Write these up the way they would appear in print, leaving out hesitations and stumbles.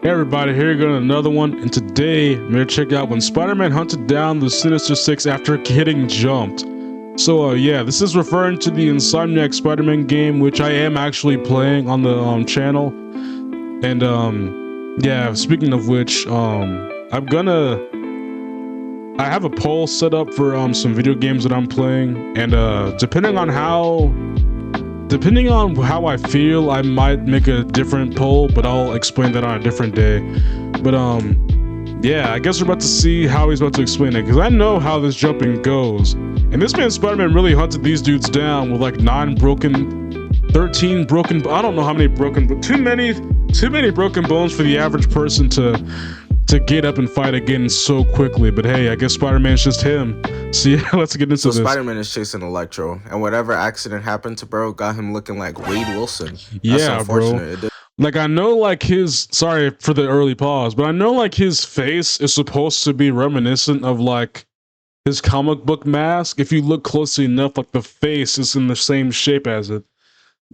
Hey everybody, here you go to another one, and today I'm gonna check out when Spider-Man hunted down the Sinister Six after getting jumped. So yeah, this is referring to the Insomniac Spider-Man game, which I am actually playing on the channel. And yeah, speaking of which, I have a poll set up for some video games that I'm playing, and depending on how I feel, I might make a different poll, but I'll explain that on a different day. But yeah, I guess we're about to see how he's about to explain it, because I know how this jumping goes. And this man Spider-Man really hunted these dudes down with like 13 broken, I don't know how many broken, but too many broken bones for the average person to get up and fight again so quickly. But hey, I guess Spider-Man's just him. So yeah, let's get into this. Spider-Man is chasing Electro, and whatever accident happened to bro got him looking like Wade Wilson. Yeah, bro. Like, I know, like, sorry for the early pause, but I know, like, his face is supposed to be reminiscent of, like, his comic book mask. If you look closely enough, like, the face is in the same shape as it.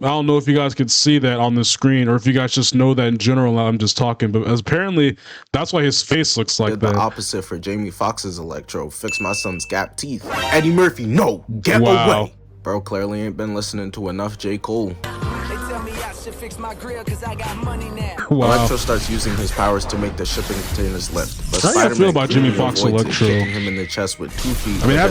I don't know if you guys could see that on the screen, or if you guys just know that in general. I'm just talking, but apparently that's why his face looks like that. The opposite for Jamie Foxx's Electro. Fix my son's gap teeth. Eddie Murphy, no, get away. Bro clearly ain't been listening to enough J. Cole. Fix my grill cause I got money now. Wow. Electro starts using his powers to make the shipping containers lift, but how do you feel about Jimmy Fox Electro? Him in the chest with 2 feet. I mean, I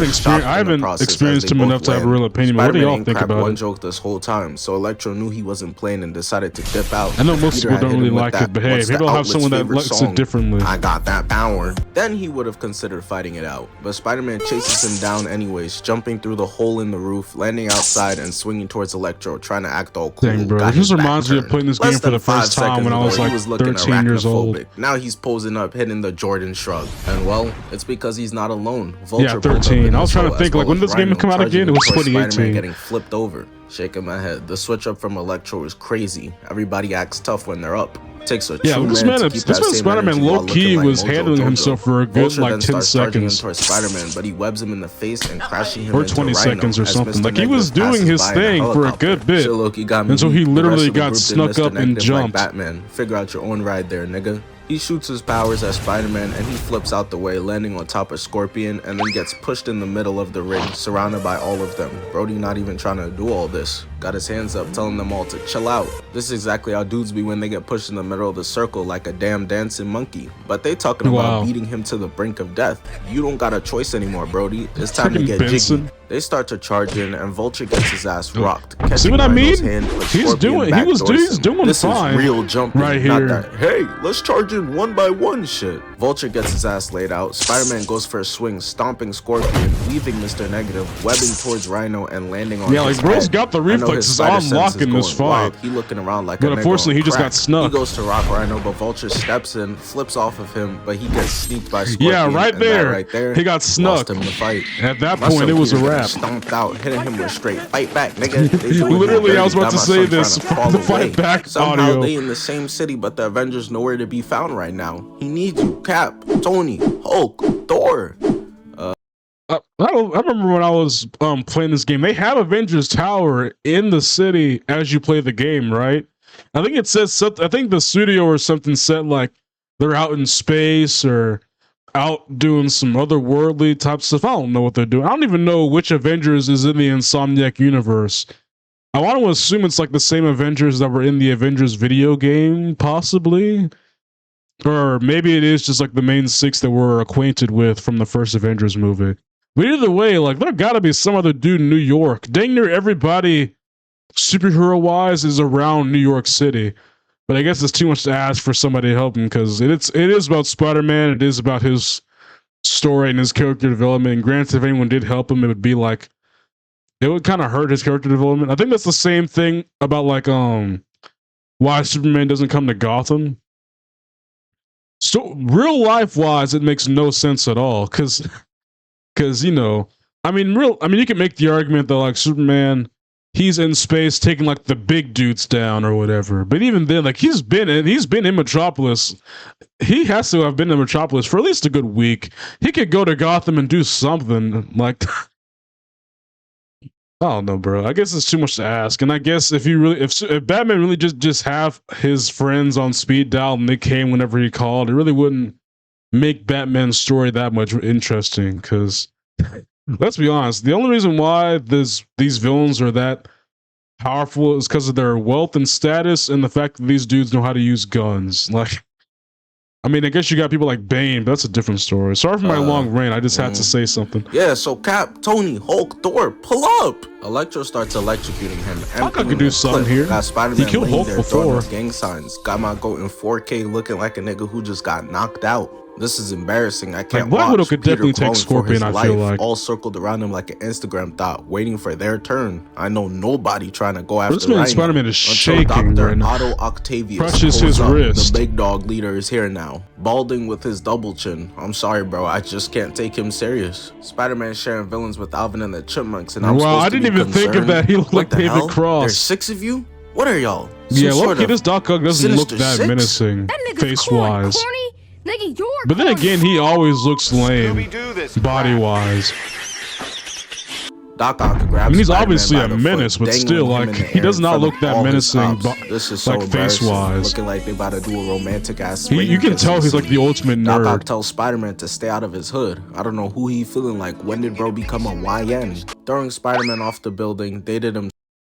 haven't experienced him enough to have a real opinion. But what do y'all think about one it? joke this whole time, so Electro knew he wasn't playing and decided to dip out. I know most people don't really like it, but hey, people have someone that likes it differently. I got that power. Then he would have considered fighting it out, but Spider-Man chases him down anyways, jumping through the hole in the roof, landing outside and swinging towards Electro, trying to act all cool. Dang, bro, this reminds me of playing this game for the first time when I was like 13 years old. Now he's posing up, hitting the Jordan shrug. And well, it's because he's not alone. Vulture, yeah, 13. I was trying to think, like, when did this game come out again? It was 2018. Spider-Man getting flipped over. Shaking my head. The switch up from Electro is crazy. Everybody acts tough when they're up. Takes a true this man Spider-Man low-key was handling himself for a good like 10 seconds. Spider-Man, but he webs him in the face and crashing him or 20 seconds or something. Like, he was doing his thing for a good bit, and so he literally got snuck up and jumped. Like Batman, figure out your own ride there, nigga. He shoots his powers at Spider-Man and he flips out the way, landing on top of Scorpion, and then gets pushed in the middle of the ring, surrounded by all of them. Brody not even trying to do all this. Got his hands up, telling them all to chill out. This is exactly how dudes be when they get pushed in the middle of the circle like a damn dancing monkey. But they talking about beating him to the brink of death. You don't got a choice anymore, Brody. It's time to get jiggy. They start to charge in, and Vulture gets his ass rocked. See what I mean? He's doing fine. This is real jumping, right here. Not that, hey, let's charge in one by one shit. Vulture gets his ass laid out. Spider-Man goes for a swing, stomping Scorpion, leaving Mr. Negative, webbing towards Rhino and landing on his like, bro's head. got the reflexes on lock in this fight. He looking around like but unfortunately, he just got snuck. He goes to rock Rhino, but Vulture steps in, flips off of him, but he gets sneaked by Scorpion. Yeah, right there. He got snuck. Lost him the fight. At that point, it was a wrap. Stomped out, hitting him with straight fight back, nigga. Literally, I was about to say this. The fight back Somehow audio. they in the same city, but the Avengers nowhere to be found right now. He needs you, Cap, Tony, Hulk, Thor. I remember when I was playing this game, they have Avengers Tower in the city as you play the game, right? I think it says something. I think the studio or something said like they're out in space or out doing some otherworldly type stuff. I don't know what they're doing. I don't even know which Avengers is in the Insomniac universe. I want to assume it's like the same Avengers that were in the Avengers video game, possibly. Or maybe it is just like the main 6 that we're acquainted with from the first Avengers movie. But either way, like, there gotta be some other dude in New York. Dang near everybody, superhero-wise, is around New York City. But I guess it's too much to ask for somebody to help him, because it is about Spider-Man, it is about his story and his character development. And granted, if anyone did help him, it would be like, it would kind of hurt his character development. I think that's the same thing about, like, why Superman doesn't come to Gotham. So, real life-wise, it makes no sense at all, because you know, I mean, you can make the argument that like Superman, he's in space taking like the big dudes down or whatever. But even then, like he's been in Metropolis. He has to have been in Metropolis for at least a good week. He could go to Gotham and do something like I don't know, bro. I guess it's too much to ask. And I guess if Batman really just have his friends on speed dial and they came whenever he called, it really wouldn't make Batman's story that much interesting. Because let's be honest, the only reason why these villains are that powerful is because of their wealth and status and the fact that these dudes know how to use guns. Like, I mean, I guess you got people like Bane, but that's a different story. Sorry for my long rant. I just had to say something. Yeah, so Cap, Tony, Hulk, Thor, pull up! Electro starts electrocuting him. Hulk could do something here. Got Spider-Man He killed laying Hulk there before. throwing up gang signs. Got my goat in 4K looking like a nigga who just got knocked out. This is embarrassing. I can't Black watch. Widow could Peter definitely take crawling for Scorpion, his I feel life, like. all circled around him like an Instagram thought, waiting for their turn. I know nobody trying to go after This man Rhino Spider-Man is until shaking Dr. right now. Otto Octavius Crushes pulls his up. wrist. The big dog leader is here now, balding with his double chin. I'm sorry, bro. I just can't take him serious. Spider-Man sharing villains with Alvin and the Chipmunks, and I'm Wow, supposed I to didn't be even think of concerned? that. He looked What like the David hell? Cross. There's 6 of you? What are y'all? Yeah, Some look, this Doc Ock doesn't look Sinister that Six? menacing, That nigga's face-wise. corny. Nigga, you're But then corny. again, he always looks lame, body-wise. Doc Ock grabs I mean, he's Spider-Man obviously by a the menace, foot, but still, dangling him like, in the he air does in not front look of that all his menacing, ops. This is so like, embarrassing. face-wise. Looking like they about to do a romantic ass. You can tell he's like the ultimate Doc Ock nerd. tells Spider-Man to stay out of his hood. I don't know who he feeling like. When did bro become a YN? Throwing Spider-Man off the building, they did him.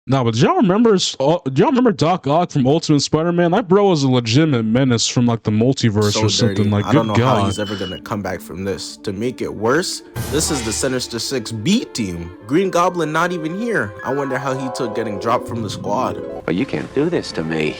No, but do y'all remember Doc Ock from Ultimate Spider-Man? That bro was a legitimate menace from like the multiverse So or something. dirty. Like, I don't know good how God. he's ever gonna come back from this. To make it worse, this is the Sinister Six B team. Green Goblin not even here. I wonder how he took getting dropped from the squad. But you can't do this to me.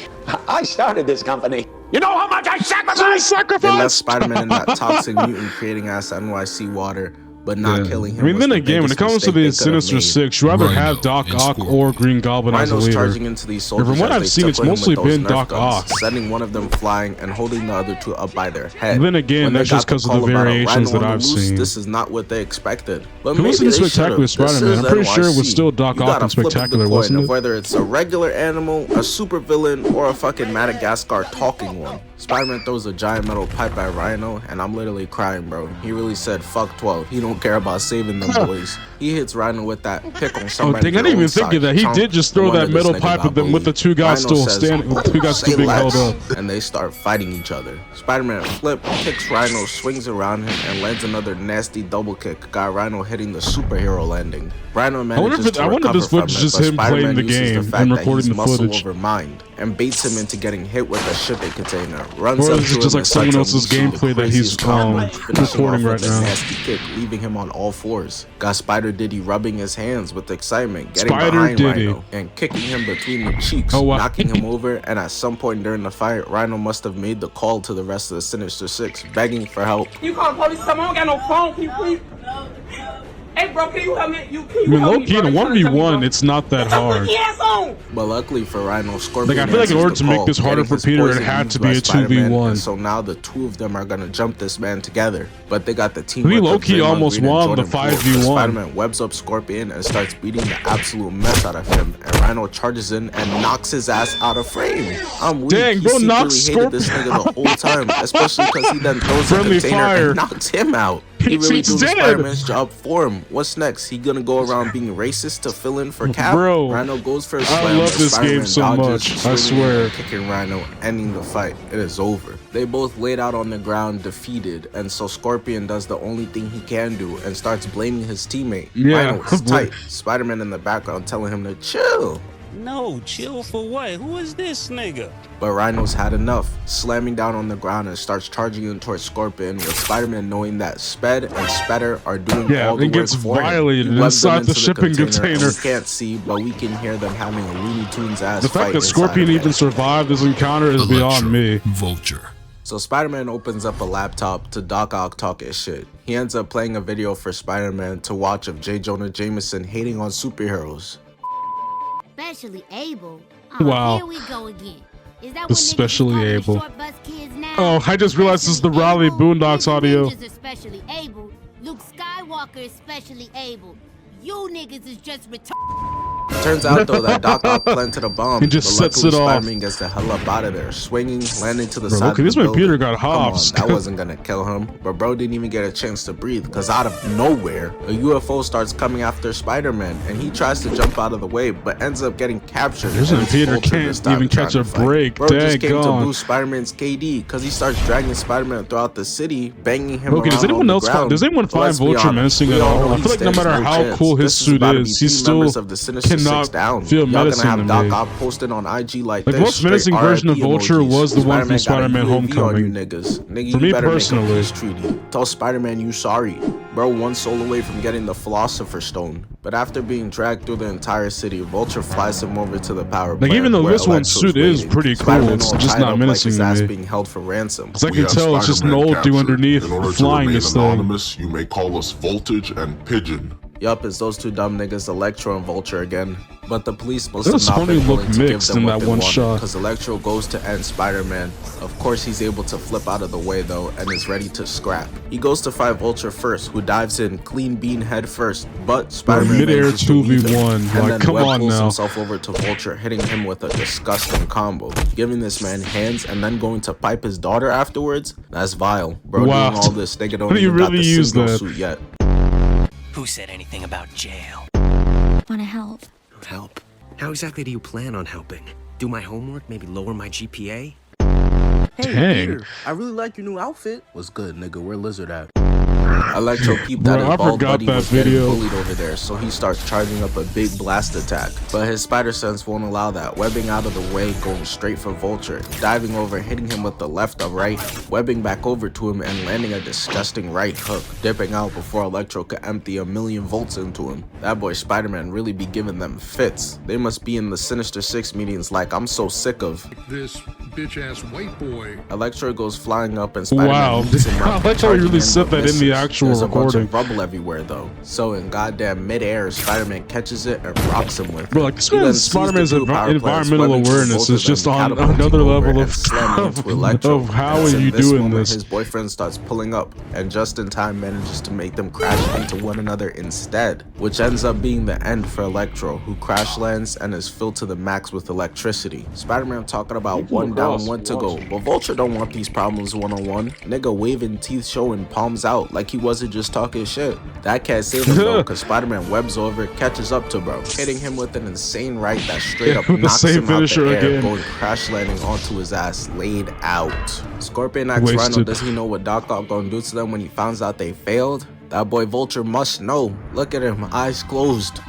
I started this company. You know how much I sacrificed? They left Spider-Man in that toxic mutant creating ass NYC water, but not killing him. I mean, was then the again, when it biggest comes to mistake they the could have Sinister made. Six, you either Rhino have Doc and Ock Scorpion. or Green Goblin as a Rhino's leader. charging into these soldiers. from what as I've they seen, it's tickle him mostly with those been Nerf Doc guns, Ock. sending one of them flying and holding the other two up by their head. Then again, When they that's got just 'cause of call the about a variations Rhino that on the I've loose, seen. This is not what they expected. But Who was in maybe they Spectacular should've. This Spider-Man? is I'm pretty sure it was NYC. still Doc You Ock gotta in flip the Spectacular, coin wasn't of it? whether it's a regular animal, a super villain, or a fucking Madagascar talking one. Spider-Man throws a giant metal pipe at Rhino, and I'm literally crying, bro. He really said, fuck 12. He don't care about saving them boys. He hits Rhino with that pick on Oh, somebody. dang, I didn't even think of that. He did just throw that metal pipe at them with the two guys still standing, with the two guys still being held up. And they start fighting each other. Spider-Man flip, kicks Rhino, swings around him, and lands another nasty double kick. Got Rhino hitting the superhero landing. Rhino manages to I wonder if recover this from footage it, is just but him Spider-Man playing the uses game fact and that recording he's the muscle footage. over mind and baits him into getting hit with a shipping container. Runs Or up is to it just him like and someone starts else's unleashing the gameplay that he's craziest combo, finishing recording off right with a now? nasty kick, leaving him on all fours. Got Spider Diddy rubbing his hands with excitement, getting Spider behind Diddy. Rhino and kicking him between the cheeks, Oh, wow. knocking him over. And at some point during the fight, Rhino must have made the call to the rest of the Sinister Six, begging for help. You call the police? Come on, got no phone. Can you please? Hey, bro, can you help me? I mean, low key in a 1v1, it's not that hard. Yes, on. But luckily for Rhino, Scorpion Like, I feel like in answers order the to make call, this harder getting for his Peter, it poison had used to by be a Spider-Man, 2v1. and so now the two of them are gonna jump this man together. But they got the team. We low-key almost won the 5v1. Spider-Man webs up Scorpion and starts beating the absolute mess out of him. And Rhino charges in and knocks his ass out of frame. I'm weak. Dang, He bro, secretly knocks hated this nigga the whole time, especially because he then throws a Friendly container fire. and knocks him out. He really He's doing dead. Spider-Man's job for him. What's next? He gonna go around being racist to fill in for Cap? Bro, Rhino goes for a I slam. love but this Spider-Man game so dodges, much, I swinging swear. and kicking Rhino, ending the fight. It is over. They both laid out on the ground defeated, and so Scorpion does the only thing he can do and starts blaming his teammate. Yeah. Rhino is tight. Spider-Man in the background telling him to chill. No, chill for what? Who is this nigga? But Rhino's had enough, slamming down on the ground and starts charging in towards Scorpion, with Spider-Man knowing that Sped and Spedder are doing Yeah, all the it gets work for him. violated He webs them inside the into shipping and container. we can't see, but we can hear them having a Looney Tunes ass The fight fact that inside Scorpion of it. even survived this encounter is beyond me. Vulture. So Spider-Man opens up a laptop to Doc Ock talk his shit. He ends up playing a video for Spider-Man to watch of J. Jonah Jameson hating on superheroes. Especially able. Wow. Here we go again. Is that Especially what niggas is able. calling the short bus kids now? Oh, I just realized this is the Raleigh Able, Boondocks Ninja audio. Ninjas especially able. Luke Skywalker is specially able. You niggas is just retarded. Turns out though that Doc Ock planted a bomb, He just but sets luckily it off. Spider-Man gets the hell up out of there, swinging, landing to the Bro, side look at of this the when building. Peter got Come on, hops. that wasn't gonna kill him, but bro didn't even get a chance to breathe because out of nowhere, a UFO starts coming after Spider-Man, and he tries to jump out of the way, but ends up getting captured. This and one it's Peter Vulture this can't time even trying catch to a fight. break. Bro just came to Daggone. boost Spider-Man's KD because he starts dragging Spider-Man throughout the city, banging him Okay, around does anyone on the else ground. does anyone But find let's be Vulture honest, menacing we at all know all? I he feel like no stands matter how chance. cool his This is suit about to be is, he three still members of the Sinister cannot Six down. feel Y'all gonna menacing have to Doc me. Ock posted on IG like Like, this. most menacing straight version of RIP Vulture emojis. was the one from got a Spider-Man UAV on Homecoming. you niggas. Nigga, For you me better personally. make a peace treaty. Tell Spider-Man you sorry. Bro, one soul away from getting the Philosopher's Stone. But after being dragged through the entire city, Vulture flies him over to the power Like, plant. even though where this one's Electro's suit is waiting. pretty cool, Spider-Man it's all just tied not up menacing like his to ass me. being held for ransom. Cause I We can have tell it's just an Spider-Man old dude captured. underneath In order to flying remain this thing. anonymous, you may call us Voltage and Pigeon. Yup, it's those two dumb niggas, Electro and Vulture again. But the police must Those have not funny been look willing to give mixed them in what that they one wanted, shot. because Electro goes to end Spider-Man. Of course, he's able to flip out of the way though, and is ready to scrap. He goes to fight Vulture first, who dives in clean bean head first, but Spider-Man mid-air manages to leave him, 2v1, and like, then come Web on pulls now. himself over to Vulture, hitting him with a disgusting combo, giving this man hands and then going to pipe his daughter afterwards. That's vile. Bro, Wow. doing all this, nigga don't How do you even got really the use symbiote that? suit yet. Who said anything about jail? Wanna help? Help? How exactly do you plan on helping? Do my homework, maybe lower my GPA? Hey, Dang. Peter, I really like your new outfit. What's good, nigga? Where Lizard at? Electro peeped Bro, that his I bald forgot buddy that was video. getting bullied over there, so he starts charging up a big blast attack. But his spider sense won't allow that, webbing out of the way, going straight for Vulture, diving over, hitting him with the left or right, webbing back over to him and landing a disgusting right hook, dipping out before Electro could empty 1,000,000 volts into him. That boy Spider-Man really be giving them fits. They must be in the Sinister Six meetings like, I'm so sick of. This bitch-ass white boy. Electro goes flying up and Spider-Man Wow. beats him I up, like how he charging really in, said but that in the misses. actual There's a bunch recording. of rubble everywhere though. So in goddamn midair, Spider-Man catches it and rocks him with it. Bro, like, this He then man's sees Spider-Man's the two power players environmental swimming through awareness both is of just them, on catapulting another over level and slamming into Electro. of how And are in you this doing moment, this? His boyfriend starts pulling up and just in time manages to make them crash into one another instead, which ends up being the end for Electro, who crash lands and is filled to the max with electricity. Spider-Man talking about one down, one to go, but Vulture don't want these problems one-on-one. Nigga waving, teeth showing, palms out like he wasn't just talking shit. That can't save him though, cause Spider-Man webs over, catches up to bro, hitting him with an insane right that straight up The knocks same him out the finisher air, again. going crash landing onto his ass, laid out. Scorpion asks Wasted. Rhino, does he know what Doc Ock gonna do to them when he finds out they failed? That boy Vulture must know. Look at him, eyes closed.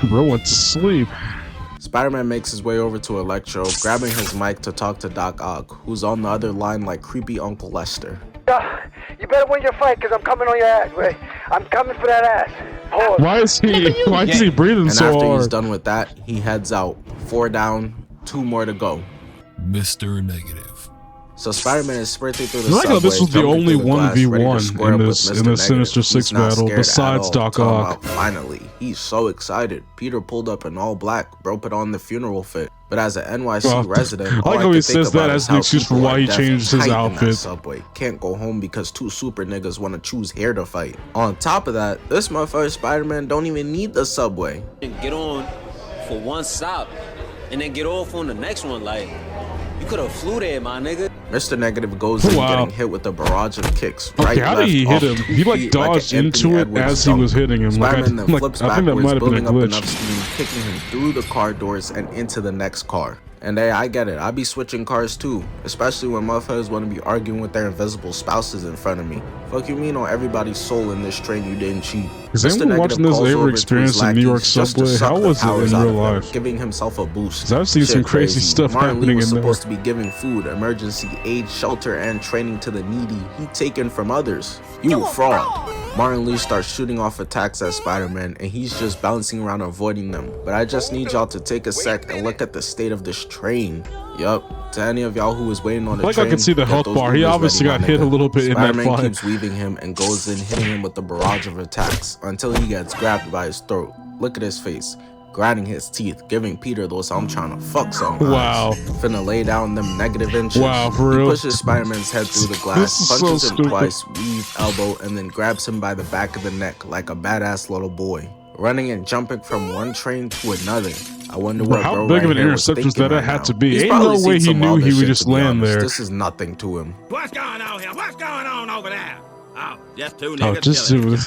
Bro went to sleep. Spider-Man makes his way over to Electro, grabbing his mic to talk to Doc Ock, who's on the other line like creepy Uncle Lester. You better win your fight, cause I'm coming on your ass. Wait, I'm coming for that ass. Pause. Why is he breathing And so after he's hard? done with that, he heads out. 4 down, 2 more to go. Mr. Negative. So Spider-Man is sprinting through the I like how subway, this was the jumping only through the glass, ready to 1v1 square in up this with in Mr. the Sinister Negative. Six He's not battle, scared besides at all. Doc Talking Ock. about finally, he's so excited. Peter pulled up in all black, bro put on the funeral fit. But as an NYC Well, resident, I all like I how he can think says that about as is an how excuse for people why are he deaf changed his tight in that outfit. subway. Can't go home because 2 super niggas want to choose here to fight. On top of that, this motherfucker Spider-Man don't even need the subway. Get on for one stop and then get off on the next one. Like, you could have flew there, my nigga. Mr. Negative goes in Wow. getting hit with a barrage of kicks. Okay, Right, how left, did he off hit him? 2 He like feet dodged an into Anthony it Edwards as he dunk. was hitting him. Spider-Man then Like, flips I think that backwards, might have been a building up glitch. enough steam, kicking him through the car doors and into the next car. And hey, I get it. I be switching cars too, especially when motherfuckers want to be arguing with their invisible spouses in front of me. Fuck you mean on everybody's soul in this train you didn't cheat? Is Mr. anyone Negative watching this calls ever over to his experienced in New York lackeys just to subway? suck How the was it powers in out real of them, life? giving himself a boost. 'Cause I've seen Shit some crazy stuff Martin Lee happening was in there. supposed to be giving food, emergency aid, shelter, and training to the needy. He taken from others. You a fraud. Martin Lee starts shooting off attacks at Spider-Man, and he's just bouncing around avoiding them. But I just need y'all to take a sec and look at the state of this train. Yup, to any of y'all who was waiting on the Like train, I can see the get health those bar. He Ubers obviously ready, got my hit a nigga. little bit in that Spider-Man fight. keeps weaving him and goes in, hitting him with the barrage of attacks until he gets grabbed by his throat. Look at his face, grinding his teeth, giving Peter those I'm trying to fuck some eyes. Wow. Finna lay down them negative inches. Wow, for He real? pushes Spider-Man's head through the glass, This is so punches him stupid. twice, weave, elbow, and then grabs him by the back of the neck like a badass little boy. running and jumping from one train to another. I wonder Bro, what how bro big of right an here was interception was thinking that right had now. to be? He's Ain't probably no way seen he some knew wilder he would shit, just to be land honest. there. This is nothing to him. What's going on here? What's going on over there? Oh, just two Oh, niggas just chilling. do it.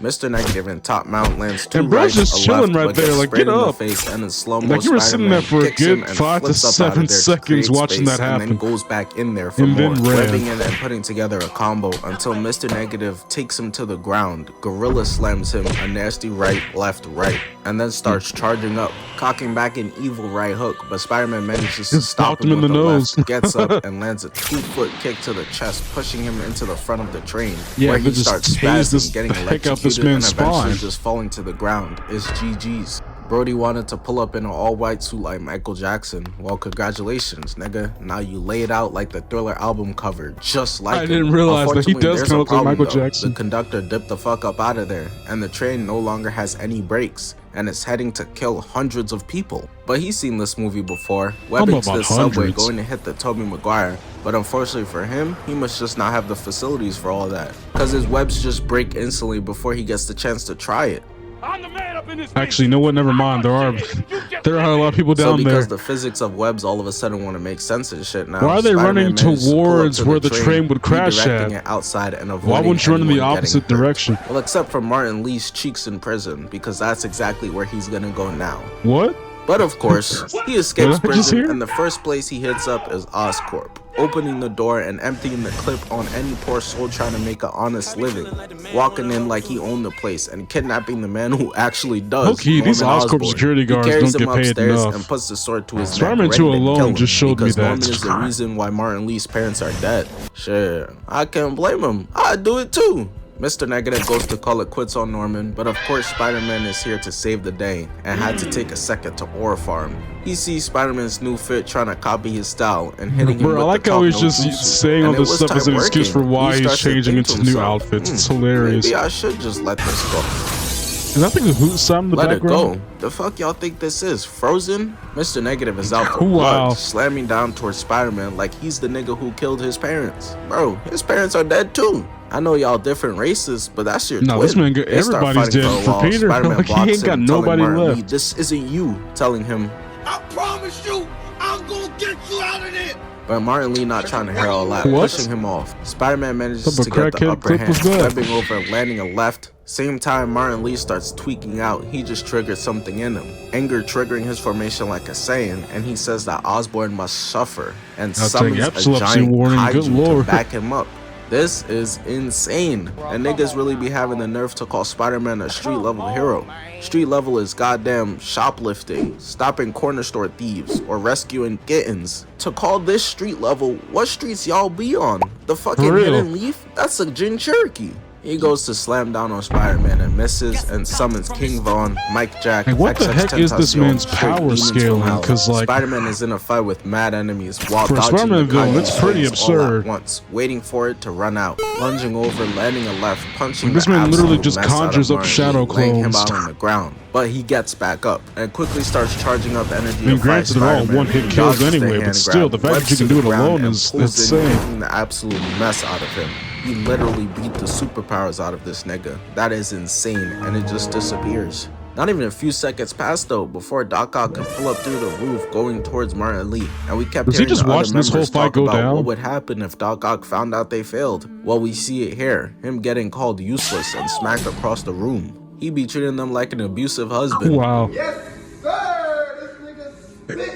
Mr. Negative in top mount lands two And bro's rights, just a chilling left, right but there, gets like, sprayed get in the up. face, and in slow-mo Like you were sitting there for a Spider-Man good kicks him 5 to and flips up out 7 of there to seconds create watching space, that and happen. then goes back in there for And more, then ran. webbing in and putting together a combo until Mr. Negative takes him to the ground. Gorilla slams him a nasty right, left, right, and then starts charging up, cocking back an evil right hook, but Spider-Man manages to Just stop bopped him in with the the nose. left, gets up, and lands a 2-foot kick to the chest, pushing him into the front of the train, Yeah, where but he just starts tased spazzing, getting the heck out this electrocuted, and man's eventually spine. just falling to the ground. It's GG's. Brody wanted to pull up in an all-white suit like Michael Jackson. Well, congratulations, nigga. Now you lay it out like the Thriller album cover, just like I him. didn't realize that he Unfortunately, does there's kind a of look like problem, Michael though. Jackson. The conductor dipped the fuck up out of there, and the train no longer has any brakes, and it's heading to kill hundreds of people. But he's seen this movie before, webbing to about the subway, hundreds? going to hit the Tobey Maguire. But unfortunately for him, he must just not have the facilities for all that, because his webs just break instantly before he gets the chance to try it. I'm the man up in this Actually, you know what? Never mind. There are a lot of people So down there. because the physics of webs all of a sudden want to make sense and shit now. Why are they Spider-Man running manages to pull up towards to where the train would crash redirecting at? it outside and avoiding Why wouldn't you run in the anyone getting opposite hurt. direction? Well, except for Martin Lee's cheeks in prison, because that's exactly where he's gonna go now. What? But of course, he escapes Did I just prison, hear? and the first place he hits up is Oscorp, opening the door and emptying the clip on any poor soul trying to make an honest living, walking in like he owned the place and kidnapping the man who actually does. Okay, these Norman Oscorp Osborn. security He guards carries don't him get paid upstairs enough. and puts the sword to his neck, Spider-Man ready 2 to alone kill him, just showed me because that. Norman is the reason why Martin Lee's parents are dead. Sure, I can't blame him. I'd do it too. Mr. Negative goes to call it quits on Norman, but of course Spider-Man is here to save the day and had to take a second to ore farm. He sees Spider-Man's new fit trying to copy his style and hitting him Bro, with I like the how talk he's no just jutsu. saying all And it this was stuff as time an excuse for working. why He he's starts to changing think to into new himself, outfits. It's hilarious. Maybe I should just let this go. Is that thing a hoot sound in the Let it background? go. The fuck y'all think this is? Frozen? Mr. Negative is out for Wow. blood, slamming down towards Spider-Man like he's the nigga who killed his parents. Bro, his parents are dead too. I know y'all different races, but that's your No, twin. this man, They start everybody's fighting dead a for wall. Peter. Spider-Man Like, he blocks ain't got him, telling nobody Martin Lee, left. this isn't you, telling him. I promise you, I'm gonna get you out of there. But Martin Lee not trying to hear all that, What? pushing him off. Spider-Man manages What to the get the crackhead upper clip hand, was that? webbing over, landing a left. Same time Martin Lee starts tweaking out, he just triggered something in him. Anger triggering his formation like a Saiyan, and he says that Osborn must suffer, and I'll take summons a epilepsy giant warning, good kaiju lord. to back him up. This is insane, and niggas really be having the nerve to call Spider-Man a street level hero. Street level is goddamn shoplifting, stopping corner store thieves, or rescuing kittens. To call this street level, what streets y'all be on? The fucking For real. Hidden Leaf? That's a Jin Cherokee. He goes to slam down on Spider-Man and misses, and summons King Von, Mike Jack, Hey, what the XX heck is this Tentacion, man's straight power demons from scaling? hell. 'Cause, like, Spider-Man is in a fight with mad enemies while For a dodging Spider-Man the villain, kaiju it's pretty swings all at absurd. once, waiting for it to run out, lunging over, landing a left, punching This the man literally absolute just mess out of conjures up Martin shadow Lee, laying him clones. out on the ground. But he gets back up and quickly starts charging up energy. I mean, to fight granted, they're all Spider-Man, one-hit who kills dodges the anyway, but hand still, grab, the fact that webs you can to do the it ground, alone and is pulls in, insane. making the absolute mess out of him. He literally beat the superpowers out of this nigga. That is insane, and it just disappears. Not even a few seconds passed though before Doc Ock could pull up through the roof going towards Martin Lee, and we kept Was he hearing just the other watching this whole members fight talk go about down? what would happen if Doc Ock found out they failed. Well, we see it here, him getting called useless and smacked across the room. He be treating them like an abusive husband. Wow.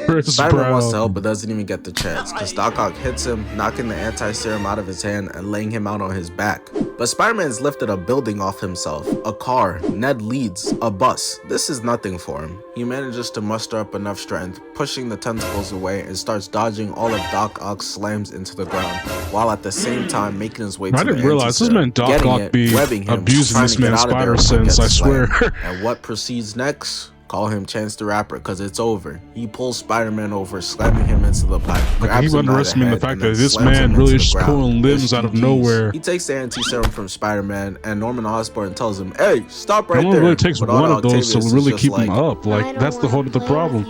Chris Spider-Man wants to Brown. help but doesn't even get the chance, because Doc Ock hits him, knocking the anti-serum out of his hand and laying him out on his back. But Spider-Man's lifted a building off himself, a car, Ned leads, a bus. This is nothing for him. He manages to muster up enough strength, pushing the tentacles away, and starts dodging all of Doc Ock's slams into the ground, while at the same time making his way I to the didn't realize this anti-serum, man Doc getting Ock it, be webbing him, abusing trying this to get man's out of there spider but sense, gets I swear. slammed. And what proceeds next? Call him Chance the Rapper, because it's over. He pulls Spider-Man over, slamming him into the pipe. Like, grabs he him by underestimating the head, fact and that then this slams man him really into is the ground. pulling limbs It's out of GG's. nowhere. He takes the anti-serum from Spider-Man, and Norman Osborn tells him, "Hey, stop right It only there." really takes But one Otto of those to Octavius is really just keep him like, up. Like, that's the whole of the problem.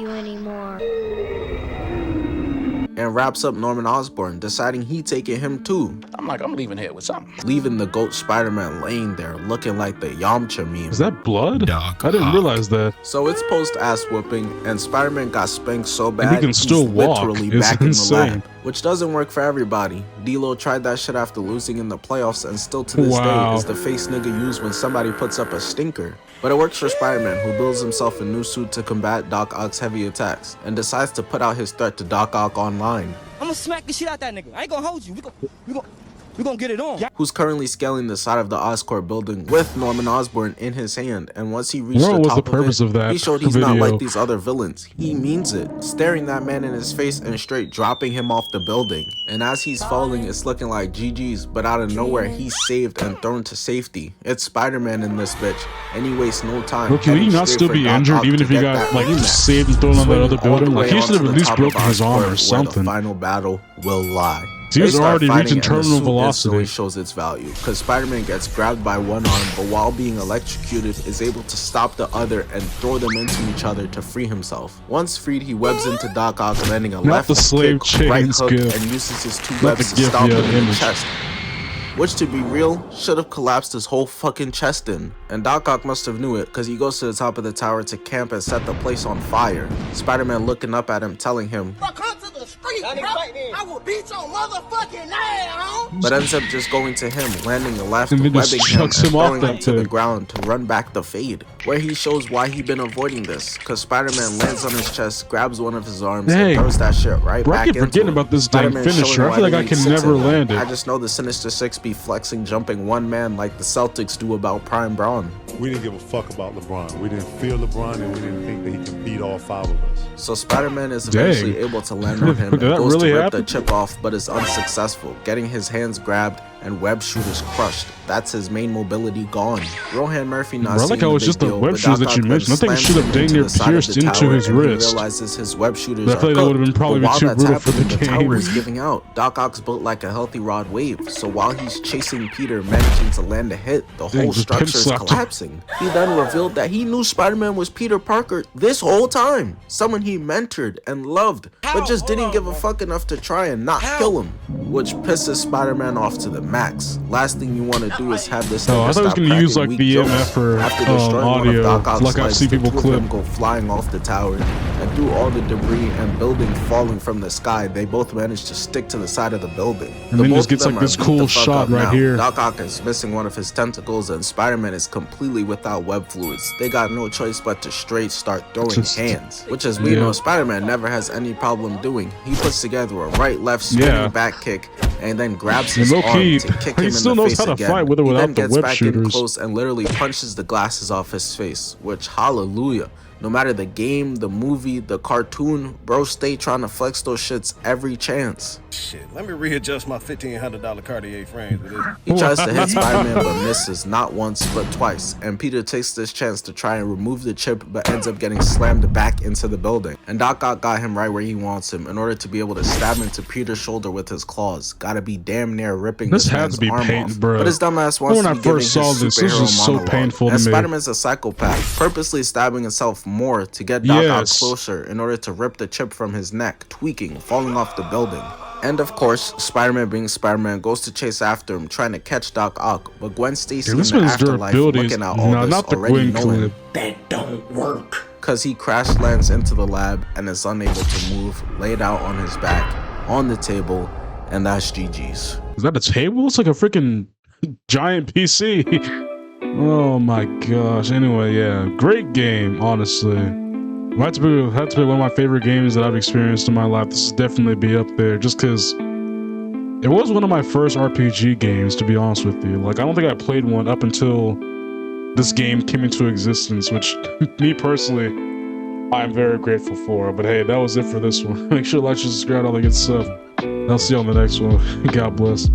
and wraps up Norman Osborn, deciding he taking him too. I'm like, I'm leaving here with something. leaving the GOAT Spider-Man laying there looking like the Yamcha meme. Is that blood? I didn't realize that. So it's post-ass whooping, and Spider-Man got spanked so bad And he can still he's walk. literally It's back insane. in the lab, which doesn't work for everybody. D-Lo tried that shit after losing in the playoffs, and still to this day is the face nigga used when somebody puts up a stinker. But it works for Spider-Man, who builds himself a new suit to combat Doc Ock's heavy attacks, and decides to put out his threat to Doc Ock online. I'm gonna smack the shit out that nigga. I ain't gonna hold you. We gonna get it on. Who's currently scaling the side of the Oscorp building with Norman Osborn in his hand, and once he reached the What was top the purpose of of that he showed he's video? not like these other villains. He means it, staring that man in his face and straight dropping him off the building. And as he's falling, it's looking like GG's, but out of nowhere, he's saved and thrown to safety. It's Spider-Man in this bitch, and he wastes no time. Look, can he heading not straight still for be Doc injured Ock even to if he get got that like rematch. saved and thrown on that Swinging other all building? the Like way he should have onto at the least top broken of his arm Oscorp, or where something. the final battle will lie. He was They start already fighting, reaching and the terminal suit velocity. instantly shows its value, because Spider-Man gets grabbed by one arm, but while being electrocuted is able to stop the other and throw them into each other to free himself. Once freed, he webs into Doc Ock, landing a Not left the slave kick, right chains hook, gift. and uses his two Not webs the to gift, stomp yeah, him in the image. chest. Which, to be real, should have collapsed his whole fucking chest in. And Doc Ock must have knew it, because he goes to the top of the tower to camp and set the place on fire. Spider-Man looking up at him, telling him, Come to the street, bro. I will beat your motherfucking ass, but ends up just going to him, landing a left, And then just webbing him, and chucks him off throwing him that to the thing. ground to run back the fade, where he shows why he been avoiding this, because Spider-Man lands on his chest, grabs one of his arms, Dang. and throws that shit right Bro, I back keep into forgetting him. about this dang Spider-Man finisher. showing I why feel like they I need can 6 never of them. land it. I just know the Sinister Six be flexing, jumping one man like the Celtics do about Prime Braun. We didn't give a fuck about LeBron. We didn't feel LeBron, and we didn't think that he could beat all 5 of us. So Spider-Man is eventually Dang. able to land on him and Did that goes really to rip happen? the chip off, but is unsuccessful, getting his hands grabbed and web shooters crushed. That's his main mobility gone. Rohan Murphy not Bro, I like seeing how the it's big just the deal, web but shooters Doc that you Ock mentioned. I think it slams should have him dang into near the side of pierced the into tower, his and he wrist. realizes his web shooters I are feel like that would have been cooked. probably But while too that's brutal for the happening, the tower game. is giving out. Doc Ock's built like a healthy rod wave, so while he's chasing Peter, managing to land a hit, the Dang, whole just pimp structure is slapped him. collapsing. He then revealed that he knew Spider-Man was Peter Parker this whole time, someone he mentored and loved, but just didn't give a fuck enough to try and not kill him, which pisses Spider-Man off to the max. Last thing you want to do is have this Oh, I nigga thought he was stop gonna use, cracking like, weak BMF jokes. for, After destroying one of audio, Doc Ock's like I've legs, seen the people two of clip. them go flying off the tower, and through all the debris and building falling from the sky, they both manage to stick to the side of the building. And then just gets like this cool shot right here. Doc Ock is missing one of his tentacles, and Spider-Man is completely without web fluids. They got no choice but to straight start throwing hands, which, as we know, Spider-Man never has any problem doing. He puts together a right-left spinning back kick, and then grabs his arm low-key, to kick him he in still the knows face how to again. fight with or He without then the gets web back in shooters. close and literally punches the glasses off his face, which, hallelujah. No matter the game, the movie, the cartoon, bro stay trying to flex those shits every chance. Shit, let me readjust my $1,500 Cartier frames with this. He tries to hit Spider-Man but misses, not once but twice, and Peter takes this chance to try and remove the chip but ends up getting slammed back into the building. And Doc Ock got him right where he wants him in order to be able to stab into Peter's shoulder with his claws. Gotta be damn near ripping This this had man's to be arm pain, off. bro. But his dumbass wants When to I be giving first saw his this, this superhero was so monologue. painful to And me. Spider-Man's a psychopath, purposely stabbing himself more to get Doc Ock Yes. closer in order to rip the chip from his neck, tweaking, falling off the building. And of course, Spider-Man being Spider-Man goes to chase after him, trying to catch Doc Ock, but Gwen Stacy in this the man's afterlife durability is looking at all this not the already Gwen knowing clip. that don't work. Cause he crash lands into the lab and is unable to move, laid out on his back, on the table, and that's GG's. Is that a table? It's like a freaking giant PC. Oh my gosh. Anyway, yeah, great game, honestly. Had to be one of my favorite games that I've experienced in my life. This is definitely be up there, just because it was one of my first RPG games, to be honest with you. Like, I don't think I played one up until this game came into existence, which me personally, I'm very grateful for. But hey, that was it for this one. Make sure to like, share, subscribe, all that good stuff. I'll see you on the next one. God bless.